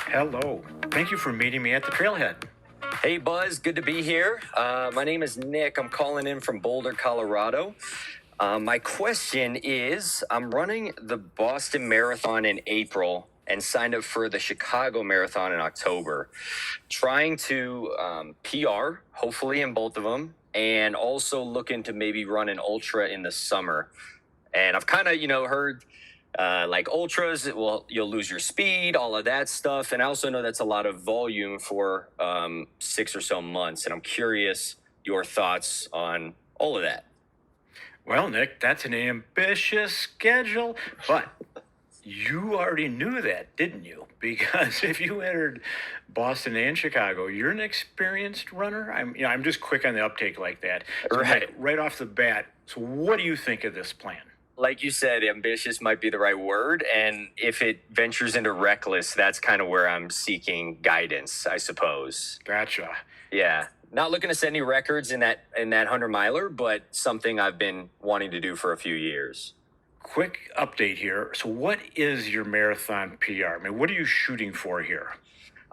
Hello. Thank you for meeting me at the Trailhead. Hey, Buzz. Good to be here. My name is Nick. I'm calling in from Boulder, Colorado. My question is, I'm running the Boston Marathon in April and signed up for the Chicago Marathon in October. Trying to PR, hopefully in both of them, and also looking to maybe run an ultra in the summer. And I've kind of, heard like ultras, you'll lose your speed, all of that stuff. And I also know that's a lot of volume for 6 or so months. And I'm curious your thoughts on all of that. Well, Nick, that's an ambitious schedule, but you already knew that, didn't you? Because if you entered Boston and Chicago, you're an experienced runner. I'm just quick on the uptake like that. So right off the bat. So what do you think of this plan? Like you said, ambitious might be the right word. And if it ventures into reckless, that's kind of where I'm seeking guidance, I suppose. Gotcha. Yeah. Not looking to set any records in that 100-miler, but something I've been wanting to do for a few years. Quick update here. So what is your marathon PR? I mean, what are you shooting for here?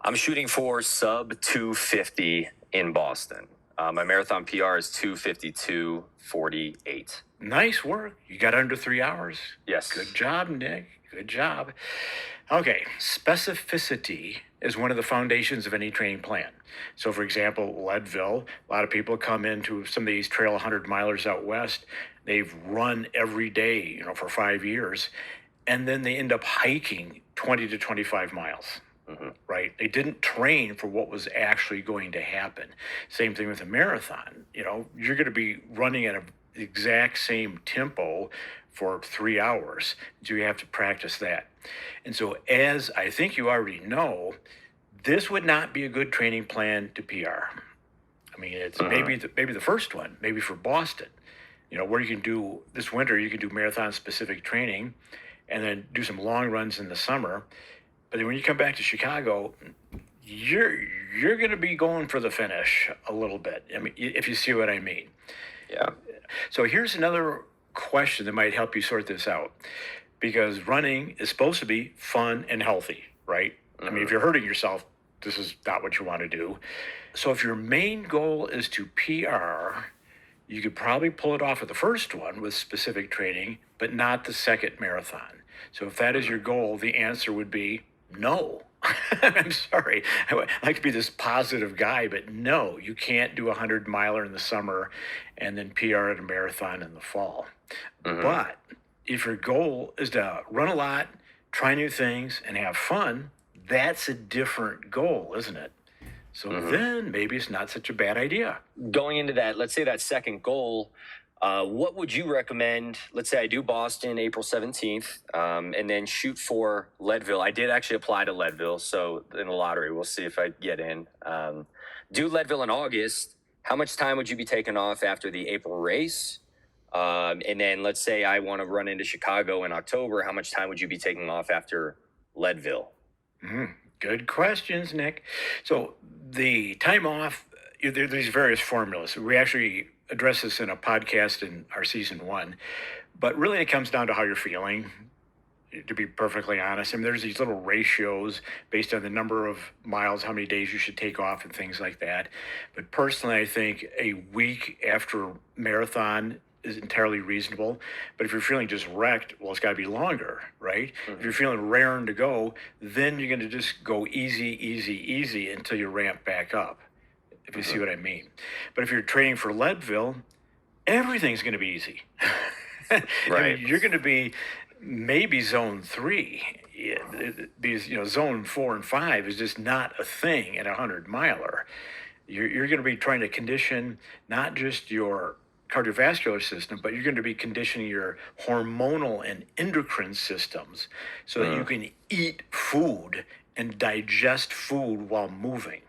I'm shooting for sub 250 in Boston. My marathon PR is 2:52:48. Nice work. You got under 3 hours. Yes. Good job, Nick. Good job. Okay. Specificity is one of the foundations of any training plan. So, for example, Leadville, a lot of people come into some of these trail 100 milers out west. They've run every day, for 5 years, and then they end up hiking 20 to 25 miles. Mm-hmm. Right? They didn't train for what was actually going to happen. Same thing with a marathon. You're going to be running at an exact same tempo for 3 hours. So you have to practice that. And so, as I think you already know, this would not be a good training plan to PR. I mean, it's maybe the first one, maybe for Boston, where you can do this winter, you can do marathon specific training and then do some long runs in the summer. But then when you come back to Chicago, you're going to be going for the finish a little bit. I mean, if you see what I mean. Yeah. So here's another question that might help you sort this out, because running is supposed to be fun and healthy, right? Mm-hmm. I mean, if you're hurting yourself, this is not what you want to do. So if your main goal is to PR, you could probably pull it off with the first one with specific training, but not the second marathon. So if that is your goal, the answer would be no. I'm sorry. I like to be this positive guy, but no, you can't do a 100-miler in the summer and then PR at a marathon in the fall. Mm-hmm. But if your goal is to run a lot, try new things, and have fun, that's a different goal, isn't it? So then maybe it's not such a bad idea. Going into that, let's say that second goal, what would you recommend? Let's say I do Boston April 17th and then shoot for Leadville. I did actually apply to Leadville, so in the lottery, we'll see if I get in. Do Leadville in August. How much time would you be taking off after the April race? And then let's say I want to run into Chicago in October. How much time would you be taking off after Leadville? Good questions, Nick. So the time off, there's these various formulas. We actually address this in a podcast in our season 1, but really it comes down to how you're feeling, to be perfectly honest. I mean, there's these little ratios based on the number of miles, how many days you should take off and things like that. But personally, I think a week after marathon is entirely reasonable. But if you're feeling just wrecked, well, it's got to be longer, right? Mm-hmm. If you're feeling raring to go, then you're going to just go easy until you ramp back up, if you see what I mean. But if you're training for Leadville, everything's going to be easy. Right. I mean, you're going to be maybe zone 3. These, zone 4 and 5 is just not a thing in a 100-miler. You're going to be trying to condition not just your cardiovascular system, but you're going to be conditioning your hormonal and endocrine systems so that you can eat food and digest food while moving.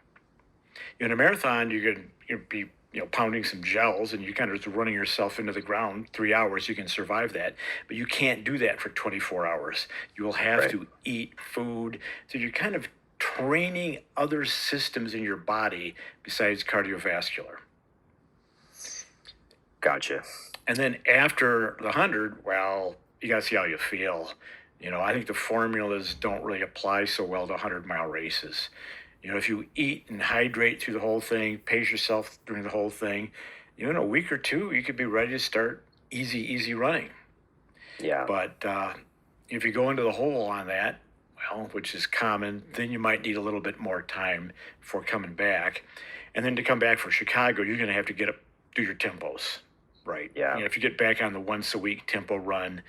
In a marathon, you're going to be pounding some gels and you kind of just running yourself into the ground. 3 hours, you can survive that, but you can't do that for 24 hours. You will have to eat food. So you're kind of training other systems in your body besides cardiovascular. Gotcha. And then after the 100, well, you got to see how you feel. I think the formulas don't really apply so well to 100-mile races. If you eat and hydrate through the whole thing, pace yourself during the whole thing, in a week or two, you could be ready to start easy running. Yeah. But if you go into the hole on that, well, which is common, then you might need a little bit more time before coming back. And then to come back for Chicago, you're going to have to do your tempos, right? Yeah. If you get back on the once a week tempo run,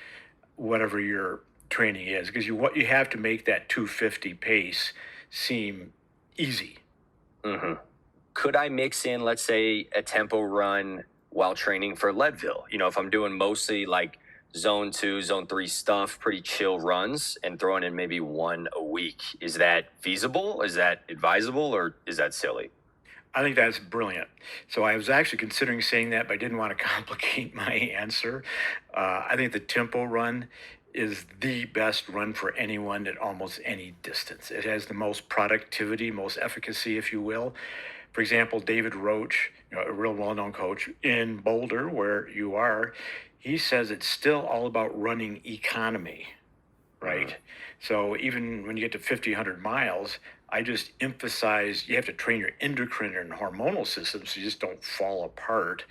whatever your training is, because you have to make that 250 pace seem easy. Mm-hmm. Could I mix in, let's say, a tempo run while training for Leadville? If I'm doing mostly like zone 2, zone 3 stuff, pretty chill runs, and throwing in maybe one a week. Is that feasible? Is that advisable, or is that silly? I think that's brilliant. So I was actually considering saying that, but I didn't want to complicate my answer. I think the tempo run is the best run for anyone at almost any distance. It has the most productivity, most efficacy, if you will. For example, David Roach, a real well-known coach in Boulder, where you are, he says it's still all about running economy, right? Mhm. So even when you get to 50, 100 miles, I just emphasize you have to train your endocrine and hormonal systems so you just don't fall apart.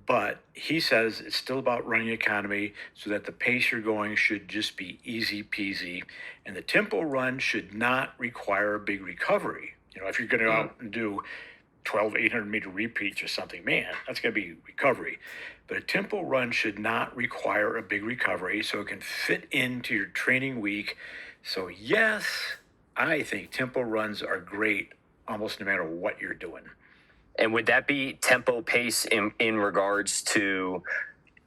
But he says it's still about running economy so that the pace you're going should just be easy peasy. And the tempo run should not require a big recovery. If you're going to go out and do 12 800-meter repeats or something, man, that's going to be recovery. But a tempo run should not require a big recovery so it can fit into your training week. So yes, I think tempo runs are great almost no matter what you're doing. And would that be tempo pace in regards to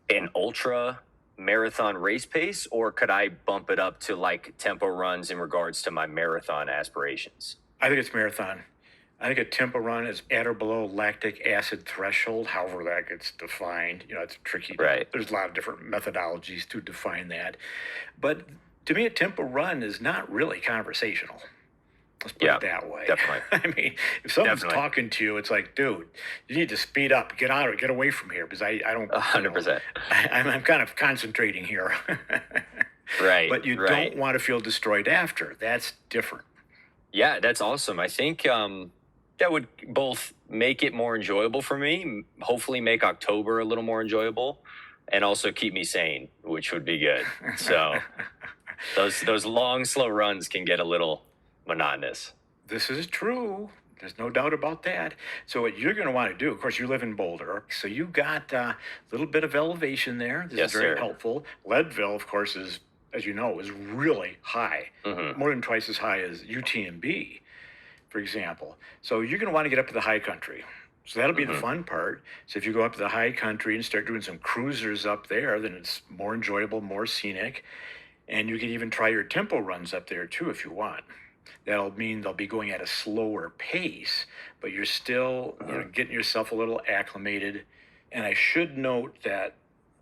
an ultra marathon race pace, or could I bump it up to like tempo runs in regards to my marathon aspirations? I think it's marathon. I think a tempo run is at or below lactic acid threshold, however that gets defined. It's tricky. Right. There's a lot of different methodologies to define that. But to me, a tempo run is not really conversational. Let's put it that way. Definitely. I mean, if someone's talking to you, it's like, dude, you need to speed up, get away from here, because I don't. 100%. I'm kind of concentrating here. Right. But you don't want to feel destroyed after. That's different. Yeah, that's awesome. I think that would both make it more enjoyable for me, hopefully make October a little more enjoyable, and also keep me sane, which would be good. So those long, slow runs can get a little monotonous. This is true. There's no doubt about that. So what you're going to want to do, of course, you live in Boulder, so you got a little bit of elevation there. This is very helpful. Leadville, of course, is, as you know, is really high, more than twice as high as UTMB, for example. So you're going to want to get up to the high country. So that'll be the fun part. So if you go up to the high country and start doing some cruisers up there, then it's more enjoyable, more scenic. And you can even try your tempo runs up there too if you want. That'll mean they'll be going at a slower pace, but you're still getting yourself a little acclimated. And I should note that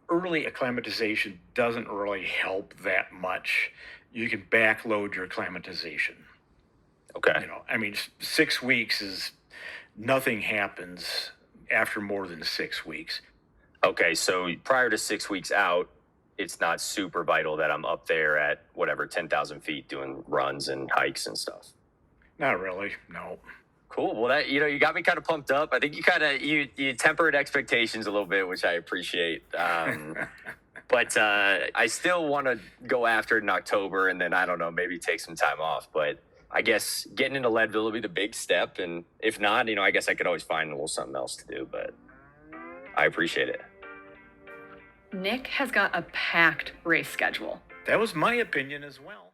early acclimatization doesn't really help that much. You can backload your acclimatization. Okay. 6 weeks is nothing happens after more than 6 weeks. Okay, so prior to 6 weeks out, it's not super vital that I'm up there at whatever 10,000 feet doing runs and hikes and stuff. Not really, no. Cool. Well, that you got me kind of pumped up. I think you tempered expectations a little bit, which I appreciate. But I still want to go after it in October, and then I don't know, maybe take some time off. But I guess getting into Leadville will be the big step, and if not, I guess I could always find a little something else to do. But I appreciate it. Nick has got a packed race schedule. That was my opinion as well.